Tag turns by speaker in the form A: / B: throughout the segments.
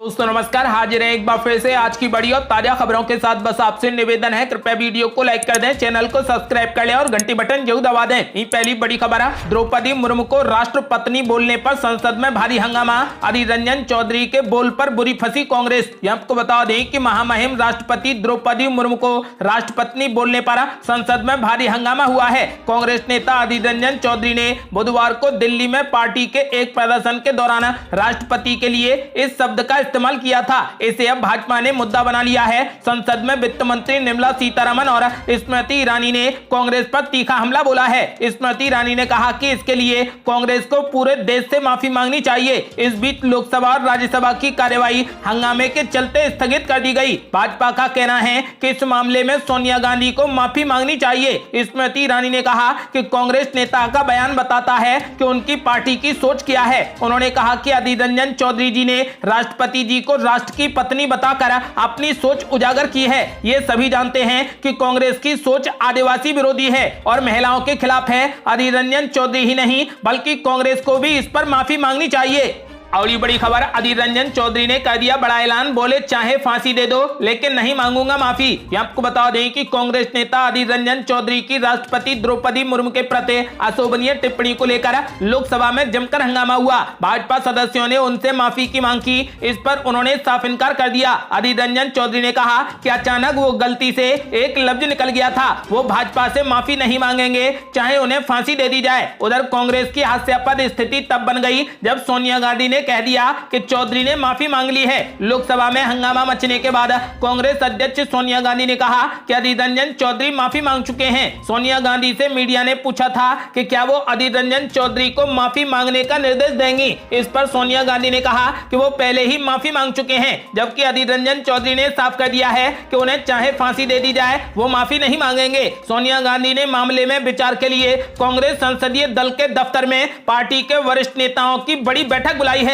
A: दोस्तों नमस्कार, हाजिर है एक बार फिर से आज की बड़ी और ताजा खबरों के साथ। बस आपसे निवेदन है, कृपया वीडियो को लाइक कर दें, चैनल को सब्सक्राइब कर लें और घंटी बटन जरूर दबा दें। पहली बड़ी खबर है, द्रौपदी मुर्मू को राष्ट्रपत्नी बोलने पर संसद में भारी हंगामा। अधीर रंजन चौधरी के बोल पर बुरी फंसी कांग्रेस। आपको बता दें कि महामहिम राष्ट्रपति द्रौपदी मुर्मू को राष्ट्रपत्नी बोलने पर संसद में भारी हंगामा हुआ है। कांग्रेस नेता अधीर रंजन चौधरी ने बुधवार को दिल्ली में पार्टी के एक प्रदर्शन के दौरान राष्ट्रपति के लिए इस शब्द का इस्तेमाल किया था। इसे अब भाजपा ने मुद्दा बना लिया है। संसद में वित्त मंत्री निर्मला सीतारमण और स्मृति ईरानी ने कांग्रेस पर तीखा हमला बोला है। स्मृति ईरानी ने कहा कि इसके लिए कांग्रेस को पूरे देश से माफी मांगनी चाहिए। इस बीच लोकसभा और राज्यसभा की कार्यवाही हंगामे के चलते स्थगित कर दी गई। भाजपा का कहना है कि इस मामले में सोनिया गांधी को माफी मांगनी चाहिए। स्मृति ईरानी ने कहा कि कांग्रेस नेता का बयान बताता है कि उनकी पार्टी की सोच क्या है। उन्होंने कहा कि अधीर रंजन चौधरी जी ने राष्ट्रपति जी को राष्ट्र की पत्नी बताकर अपनी सोच उजागर की है। ये सभी जानते हैं कि कांग्रेस की सोच आदिवासी विरोधी है और महिलाओं के खिलाफ है। अधीर रंजन चौधरी ही नहीं बल्कि कांग्रेस को भी इस पर माफी मांगनी चाहिए। अगली बड़ी खबर, अधीर रंजन चौधरी ने कर दिया बड़ा ऐलान, बोले चाहे फांसी दे दो लेकिन नहीं मांगूंगा माफी। आपको बता दें कि कांग्रेस नेता अधीर रंजन चौधरी की राष्ट्रपति द्रौपदी मुर्मू के प्रति अशोभनीय टिप्पणी को लेकर लोकसभा में जमकर हंगामा हुआ। भाजपा सदस्यों ने उनसे माफी की मांग की। इस पर उन्होंने साफ इनकार कर दिया। अधीर रंजन चौधरी ने कहा कि अचानक वो गलती से एक लफ्ज निकल गया था, वो भाजपा से माफी नहीं मांगेंगे चाहे उन्हें फांसी दे दी जाए। उधर कांग्रेस की हास्यास्पद स्थिति तब बन गई जब सोनिया गांधी ने कह दिया कि चौधरी ने माफी मांग ली है। लोकसभा में हंगामा मचने के बाद कांग्रेस अध्यक्ष सोनिया गांधी ने कहा कि अधीर रंजन चौधरी माफी मांग चुके हैं। सोनिया गांधी से मीडिया ने पूछा था कि क्या वो अधीर रंजन चौधरी को माफी मांगने का निर्देश देंगी। इस पर सोनिया गांधी ने कहा कि वो पहले ही माफी मांग चुके हैं, जबकि अधीर रंजन चौधरी ने साफ कर दिया है कि उन्हें चाहे फांसी दे दी जाए वो माफी नहीं मांगेंगे। सोनिया गांधी ने मामले में विचार के लिए कांग्रेस संसदीय दल के दफ्तर में पार्टी के वरिष्ठ नेताओं की बड़ी बैठक बुलाई है।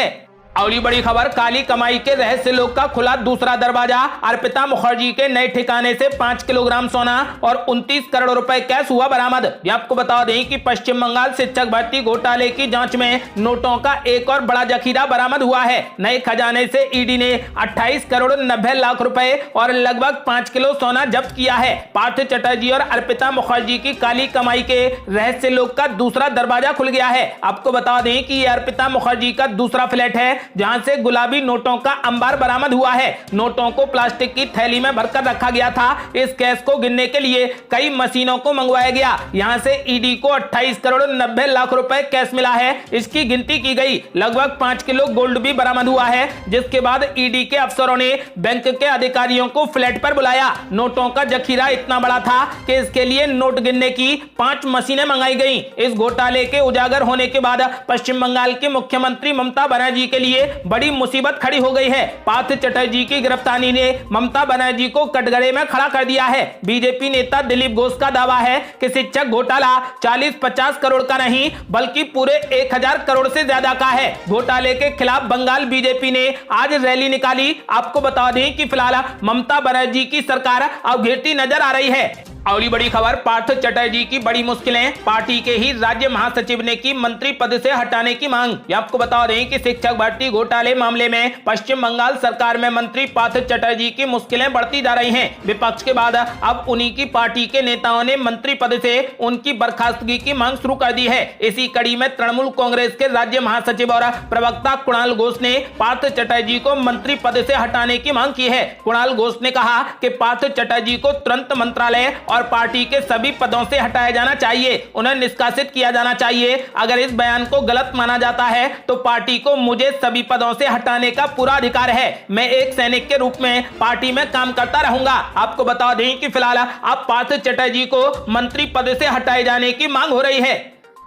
A: अगली बड़ी खबर, काली कमाई के रहस्य लोक का खुला दूसरा दरवाजा। अर्पिता मुखर्जी के नए ठिकाने से 5 किलोग्राम सोना और 29 करोड़ रुपए कैश हुआ बरामद। आपको बता दें कि पश्चिम बंगाल शिक्षक भर्ती घोटाले की जांच में नोटों का एक और बड़ा जखीरा बरामद हुआ है। नए खजाने से ईडी ने 28 करोड़ 90 लाख रुपए और लगभग 5 किलो सोना जब्त किया है। पार्थ चटर्जी और अर्पिता मुखर्जी की काली कमाई के रहस्य लोक का दूसरा दरवाजा खुल गया है। आपको बता दें कि यह अर्पिता मुखर्जी का दूसरा फ्लैट है जहां से गुलाबी नोटों का अंबार बरामद हुआ है। नोटों को प्लास्टिक की थैली में भरकर रखा गया था। इस कैश को गिनने के लिए कई मशीनों को मंगवाया गया। यहां से ईडी को 28 करोड़ 90 लाख रुपए कैश मिला है। इसकी गिनती की गई। लगभग 5 किलो गोल्ड भी बरामद हुआ है, जिसके बाद ईडी के अफसरों ने बैंक के अधिकारियों को फ्लैट पर बुलाया। नोटों का जखीरा इतना बड़ा था कि इसके लिए नोट गिनने की 5 मशीनें मंगाई गई। इस घोटाले के उजागर होने के बाद पश्चिम बंगाल की मुख्यमंत्री ममता बनर्जी के लिए बड़ी मुसीबत खड़ी हो गई है। पार्थ चटर्जी की गिरफ्तारी ने ममता बनर्जी को कटघरे में खड़ा कर दिया है। बीजेपी नेता दिलीप घोष का दावा है कि शिक्षक घोटाला 40-50 करोड़ का नहीं बल्कि पूरे 1000 करोड़ से ज्यादा का है। घोटाले के खिलाफ बंगाल बीजेपी ने आज रैली निकाली। आपको बता दें कि फिलहाल ममता बनर्जी की सरकार अब घिरती नजर आ रही है। अगली बड़ी खबर, पार्थ चटर्जी की बड़ी मुश्किलें। पार्टी के ही राज्य महासचिव ने की मंत्री पद से हटाने की मांग। आपको बता दें कि शिक्षक भर्ती घोटाले मामले में पश्चिम बंगाल सरकार में मंत्री पार्थ चटर्जी की मुश्किलें बढ़ती जा रही हैं। विपक्ष के बाद अब उन्हीं की पार्टी के नेताओं ने मंत्री पद से उनकी बर्खास्तगी की मांग शुरू कर दी है। इसी कड़ी में तृणमूल कांग्रेस के राज्य महासचिव और प्रवक्ता कुणाल घोष ने पार्थ चटर्जी को मंत्री पद से हटाने की मांग की है। कुणाल घोष ने कहा कि पार्थ चटर्जी को तुरंत मंत्रालय और पार्टी के सभी पदों से हटाया जाना चाहिए, उन्हें निष्कासित किया जाना चाहिए। अगर इस बयान को गलत माना जाता है तो पार्टी को मुझे सभी पदों से हटाने का पूरा अधिकार है। मैं एक सैनिक के रूप में पार्टी में काम करता रहूंगा। आपको बता दें कि फिलहाल अब पार्थ चटर्जी को मंत्री पद से हटाए जाने की मांग हो रही है।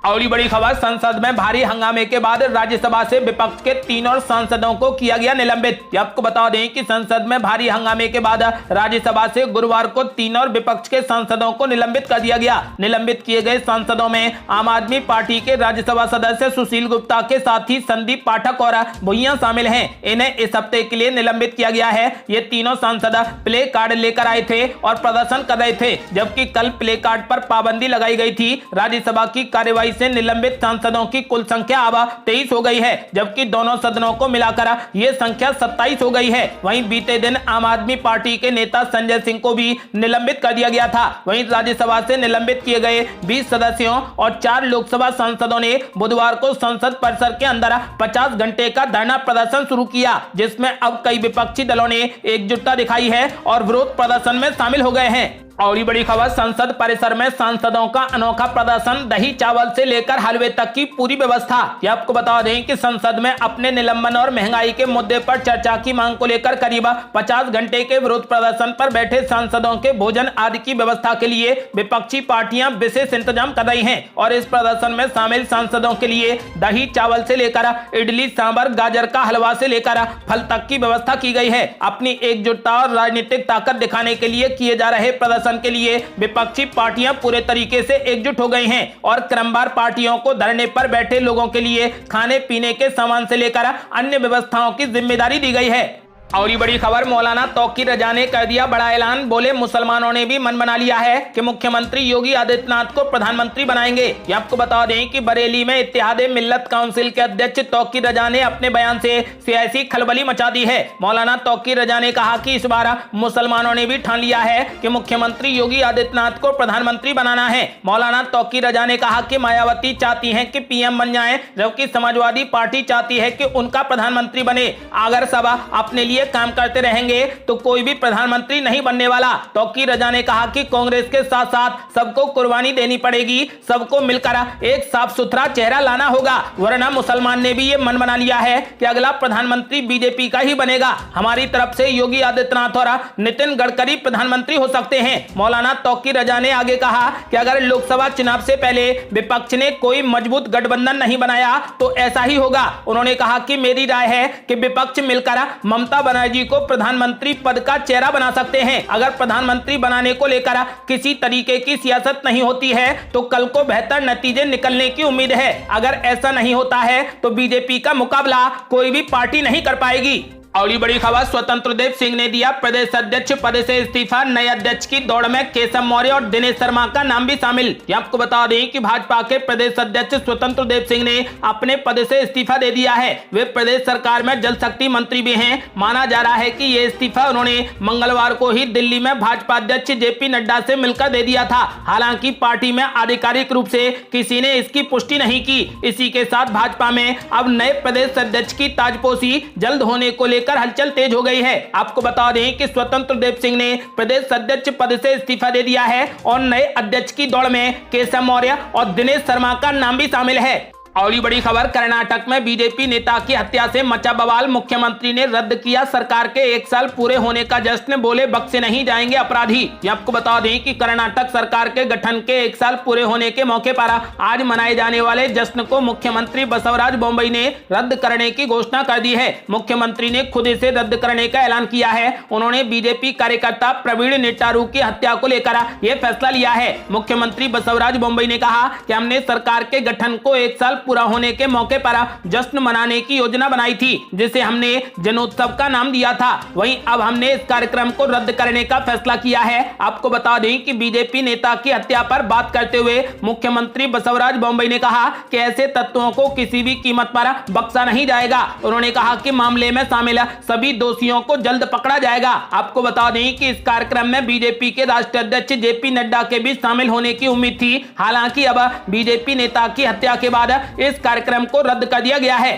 A: अगली बड़ी खबर, संसद में भारी हंगामे के बाद राज्यसभा से विपक्ष के 3 और सांसदों को किया गया निलंबित। आपको बता दें कि संसद में भारी हंगामे के बाद राज्यसभा से गुरुवार को 3 और विपक्ष के सांसदों को निलंबित कर दिया गया। निलंबित किए गए सांसदों में आम आदमी पार्टी के राज्यसभा सदस्य सुशील गुप्ता के साथ ही संदीप पाठक और भुइयां शामिल हैं। इन्हें इस हफ्ते के लिए निलंबित किया गया है। ये तीनों सांसद प्ले कार्ड लेकर आए थे और प्रदर्शन कर रहे थे, जबकि कल प्ले कार्ड पर पाबंदी लगाई गई थी। राज्यसभा की कार्यवाही से निलंबित सांसदों की कुल संख्या अब 23 हो गई है, जबकि दोनों सदनों को मिलाकर ये संख्या 27 हो गई है। वहीं बीते दिन आम आदमी पार्टी के नेता संजय सिंह को भी निलंबित कर दिया गया था। वहीं राज्यसभा से निलंबित किए गए 20 सदस्यों और 4 लोकसभा सांसदों ने बुधवार को संसद परिसर के अंदर 50 घंटे का धरना प्रदर्शन शुरू किया, जिसमें अब कई विपक्षी दलों ने एकजुटता दिखाई है और विरोध प्रदर्शन में शामिल हो गए हैं। और बड़ी खबर, संसद परिसर में सांसदों का अनोखा प्रदर्शन, दही चावल से लेकर हलवे तक की पूरी व्यवस्था। ये आपको बता दें कि संसद में अपने निलंबन और महंगाई के मुद्दे पर चर्चा की मांग को लेकर करीब 50 घंटे के विरोध प्रदर्शन पर बैठे सांसदों के भोजन आदि की व्यवस्था के लिए विपक्षी पार्टियां विशेष इंतजाम कर रही हैं और इस प्रदर्शन में शामिल सांसदों के लिए दही चावल से लेकर इडली सांभर, गाजर का हलवा से लेकर फल तक की व्यवस्था की गई है। अपनी एकजुटता और राजनीतिक ताकत दिखाने के लिए किए जा रहे प्रदर्शन के लिए विपक्षी पार्टियां पूरे तरीके से एकजुट हो गई हैं और क्रमवार पार्टियों को धरने पर बैठे लोगों के लिए खाने पीने के सामान से लेकर अन्य व्यवस्थाओं की जिम्मेदारी दी गई है। और ये बड़ी खबर, मौलाना तौकीर रजा ने कर दिया बड़ा ऐलान। बोले मुसलमानों ने भी मन बना लिया है कि मुख्यमंत्री योगी आदित्यनाथ को प्रधानमंत्री बनाएंगे। ये आपको बता दें कि बरेली में इत्तेहादे मिल्लत काउंसिल के अध्यक्ष तौकीर रजा ने अपने बयान से सियासी खलबली मचा दी है। मौलाना तौकीर रजा ने कहा कि इस बार मुसलमानों ने भी ठान लिया है कि मुख्यमंत्री योगी आदित्यनाथ को प्रधानमंत्री बनाना है। मौलाना तौकीर रजा ने कहा कि मायावती चाहती है कि पीएम बन जाए, जबकि समाजवादी पार्टी चाहती है कि उनका प्रधानमंत्री बने। अगर सब अपने लिए काम करते रहेंगे तो कोई भी प्रधानमंत्री नहीं बनने वाला। तौकीर रजा ने कहा कि कांग्रेस के साथ साथ सबको कुर्बानी देनी पड़ेगी, सबको मिलकर एक साफ सुथरा चेहरा लाना होगा, वरना मुसलमान ने भी ये मन बना लिया है कि अगला प्रधानमंत्री बीजेपी का ही बनेगा। हमारी तरफ से योगी आदित्यनाथ और नितिन गडकरी प्रधानमंत्री हो सकते हैं। मौलाना तौकीर रजा ने आगे कहा कि अगर लोकसभा चुनाव से पहले विपक्ष ने कोई मजबूत गठबंधन नहीं बनाया तो ऐसा ही होगा। उन्होंने कहा कि मेरी राय है कि विपक्ष मिलकर ममता बनर्जी को प्रधानमंत्री पद का चेहरा बना सकते हैं। अगर प्रधानमंत्री बनाने को लेकर किसी तरीके की सियासत नहीं होती है तो कल को बेहतर नतीजे निकलने की उम्मीद है। अगर ऐसा नहीं होता है तो बीजेपी का मुकाबला कोई भी पार्टी नहीं कर पाएगी। और ये बड़ी खबर, स्वतंत्र देव सिंह ने दिया प्रदेश अध्यक्ष पद से इस्तीफा। नए अध्यक्ष की दौड़ में केशव मौर्य और दिनेश शर्मा का नाम भी शामिल। ये आपको बता दें कि भाजपा के प्रदेश अध्यक्ष स्वतंत्र देव सिंह ने अपने पद से इस्तीफा दे दिया है। वे प्रदेश सरकार में जल शक्ति मंत्री भी हैं। माना जा रहा है कि ये इस्तीफा उन्होंने मंगलवार को ही दिल्ली में भाजपा अध्यक्ष जेपी नड्डा से मिलकर दे दिया था। हालांकि पार्टी में आधिकारिक रूप से किसी ने इसकी पुष्टि नहीं की। इसी के साथ भाजपा में अब नए प्रदेश अध्यक्ष की ताजपोशी जल्द होने को लेकर हलचल तेज हो गई है। आपको बता दें कि स्वतंत्र देव सिंह ने प्रदेश अध्यक्ष पद से इस्तीफा दे दिया है और नए अध्यक्ष की दौड़ में केशव मौर्य और दिनेश शर्मा का नाम भी शामिल है। और बड़ी खबर, कर्नाटक में बीजेपी नेता की हत्या से मचा बवाल। मुख्यमंत्री ने रद्द किया सरकार के 1 साल पूरे होने का जश्न। बोले बख्शे नहीं जाएंगे अपराधी। ये आपको बता दें कि कर्नाटक सरकार के गठन के 1 साल पूरे होने के मौके पर आज मनाए जाने वाले जश्न को मुख्यमंत्री बसवराज बोम्मई ने रद्द करने की घोषणा कर दी है। मुख्यमंत्री ने खुद इसे रद्द करने का ऐलान किया है। उन्होंने बीजेपी कार्यकर्ता प्रवीण नेटारू की हत्या को लेकर यह फैसला लिया है। मुख्यमंत्री बसवराज बोम्मई ने कहा कि हमने सरकार के गठन को 1 साल पूरा होने के मौके पर जश्न मनाने की योजना बनाई थी, जिसे हमने जनोत्सव का नाम दिया था। वहीं अब हमने इस कार्यक्रम को रद्द करने का फैसला किया है। आपको बता दें कि बीजेपी नेता की हत्या पर बात करते हुए मुख्यमंत्री बसवराज बोम्मई ने कहा कि ऐसे तत्वों को किसी भी कीमत पर बख्शा नहीं जाएगा। उन्होंने कहा कि मामले में शामिल सभी दोषियों को जल्द पकड़ा जाएगा। आपको बता दें कि इस कार्यक्रम में बीजेपी के राष्ट्रीय अध्यक्ष जेपी नड्डा के भी शामिल होने की उम्मीद थी। हालांकि अब बीजेपी नेता की हत्या के बाद इस कार्यक्रम को रद्द कर दिया गया है।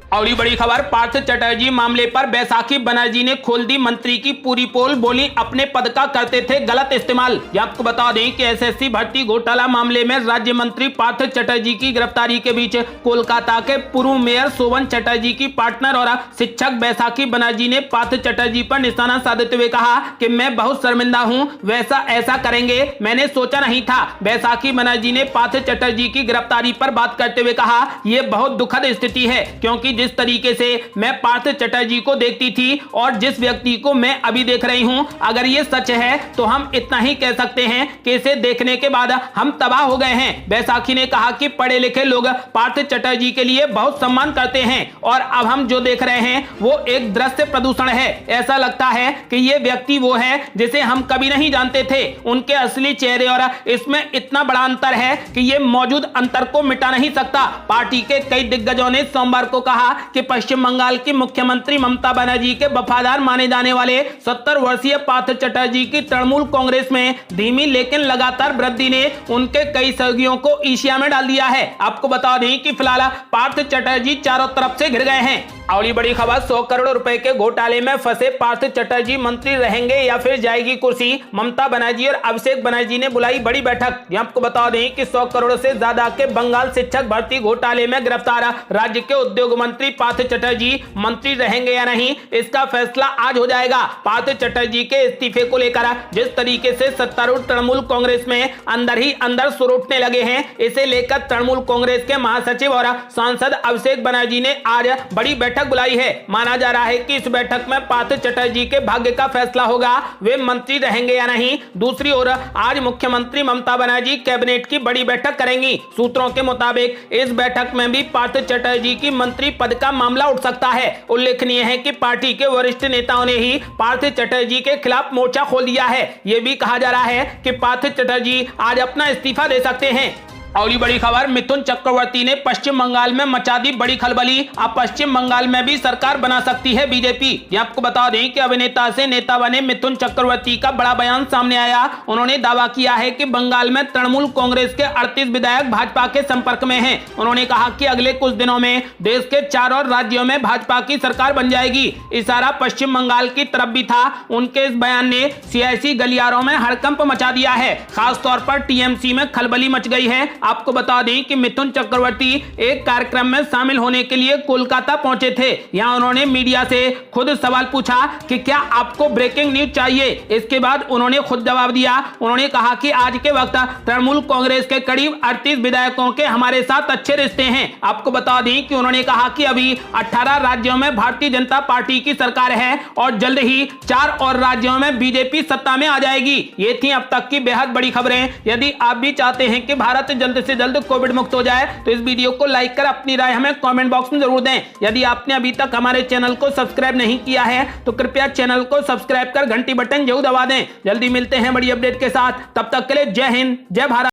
A: और बड़ी खबर, पार्थ चटर्जी मामले पर बैसाखी बनर्जी ने खोल दी मंत्री की पूरी पोल। बोली अपने पद का करते थे गलत इस्तेमाल। आपको बता दें कि एसएससी भर्ती घोटाला मामले में राज्य मंत्री पार्थ चटर्जी की गिरफ्तारी के बीच कोलकाता के पूर्व मेयर शोभन चटर्जी की पार्टनर और शिक्षक बैसाखी बनर्जी ने पार्थ चटर्जी पर निशाना साधते हुए कहा कि मैं बहुत शर्मिंदा हूं, वैसा ऐसा करेंगे मैंने सोचा नहीं था। बैसाखी बनर्जी ने पार्थ चटर्जी की गिरफ्तारी पर बात करते हुए कहा यह बहुत दुखद स्थिति है, क्योंकि जिस तरीके से मैं पार्थ चटर्जी को देखती थी और जिस व्यक्ति को मैं अभी देख रही हूं, अगर ये सच है तो हम इतना ही कह सकते हैं कि इसे देखने के बाद हम तबाह हो गए हैं। बैसाखी ने कहा कि पढ़े लिखे लोग पार्थ चटर्जी के लिए बहुत सम्मान करते हैं और अब हम जो देख रहे हैं वो एक दृश्य प्रदूषण है। ऐसा लगता है कि ये व्यक्ति वो है जिसे हम कभी नहीं जानते थे। उनके असली चेहरे और इसमें इतना बड़ा अंतर है कि ये मौजूद अंतर को मिटा नहीं सकता। पार्टी के कई दिग्गजों ने सोमवार को कहा कि पश्चिम बंगाल की मुख्यमंत्री ममता बनर्जी के वफादार माने जाने वाले 70 वर्षीय पार्थ चटर्जी की तृणमूल कांग्रेस में धीमी लेकिन लगातार वृद्धि ने उनके कई सहयोगियों को ईर्ष्या में डाल दिया है। आपको बता दें कि फिलहाल पार्थ चटर्जी चारों तरफ से घिर गए हैं। अगली बड़ी खबर, 100 करोड़ रुपए के घोटाले में फंसे पार्थ चटर्जी मंत्री रहेंगे या फिर जाएगी कुर्सी। ममता बनर्जी और अभिषेक बनर्जी ने बुलाई बड़ी बैठक। आपको बता दें कि 100 करोड़ से ज्यादा के बंगाल शिक्षक भर्ती घोटाले में गिरफ्तार राज्य के उद्योग मंत्री पार्थ चटर्जी मंत्री रहेंगे या नहीं, इसका फैसला आज हो जाएगा। पार्थ चटर्जी के इस्तीफे को लेकर जिस तरीके से सत्तारूढ़ तृणमूल कांग्रेस में अंदर ही अंदर सुर उठने लगे हैं, इसे लेकर तृणमूल कांग्रेस के महासचिव और सांसद अभिषेक बनर्जी ने आज बड़ी बैठक बुलाई है। माना जा रहा है कि इस बैठक में पार्थ चटर्जी के भाग्य का फैसला होगा, वे मंत्री रहेंगे या नहीं। दूसरी ओर आज मुख्यमंत्री ममता बनर्जी कैबिनेट की बड़ी बैठक करेंगी। सूत्रों के मुताबिक इस बैठक में भी पार्थ चटर्जी की मंत्री पद का मामला उठ सकता है। उल्लेखनीय है कि पार्टी के वरिष्ठ नेताओं ने ही पार्थ चटर्जी के खिलाफ मोर्चा खोल दिया है। यह भी कहा जा रहा है कि पार्थ चटर्जी आज अपना इस्तीफा दे सकते हैं। अगली बड़ी खबर, मिथुन चक्रवर्ती ने पश्चिम बंगाल में मचा दी बड़ी खलबली। अब पश्चिम बंगाल में भी सरकार बना सकती है बीजेपी। ये आपको बता दें कि अभिनेता से नेता बने मिथुन चक्रवर्ती का बड़ा बयान सामने आया। उन्होंने दावा किया है कि बंगाल में तृणमूल कांग्रेस के 38 विधायक भाजपा के संपर्क में हैं। उन्होंने कहा कि अगले कुछ दिनों में देश के 4 और राज्यों में भाजपा की सरकार बन जाएगी। इशारा पश्चिम बंगाल की तरफ भी था। उनके इस बयान ने सियासी गलियारों में हड़कंप मचा दिया है। खासतौर पर टीएमसी में खलबली मच गई है। आपको बता दें कि मिथुन चक्रवर्ती एक कार्यक्रम में शामिल होने के लिए कोलकाता पहुंचे थे। यहां उन्होंने मीडिया से खुद सवाल पूछा कि क्या आपको ब्रेकिंग न्यूज चाहिए। इसके बाद उन्होंने खुद जवाब दिया। उन्होंने कहा कि आज के वक्त तृणमूल कांग्रेस के करीब 38 विधायकों के हमारे साथ अच्छे रिश्ते हैं। आपको बता दें कि उन्होंने कहा कि अभी 18 राज्यों में भारतीय जनता पार्टी की सरकार है और जल्द ही 4 और राज्यों में बीजेपी सत्ता में आ जाएगी। ये थी अब तक की बेहद बड़ी खबरें। यदि आप भी चाहते हैं कि भारत जल्द से जल्द कोविड मुक्त हो जाए तो इस वीडियो को लाइक कर अपनी राय हमें कमेंट बॉक्स में जरूर दें। यदि आपने अभी तक हमारे चैनल को सब्सक्राइब नहीं किया है तो कृपया चैनल को सब्सक्राइब कर घंटी बटन जरूर दबा दें। जल्दी मिलते हैं बड़ी अपडेट के साथ। तब तक के लिए जय हिंद, जय भारत।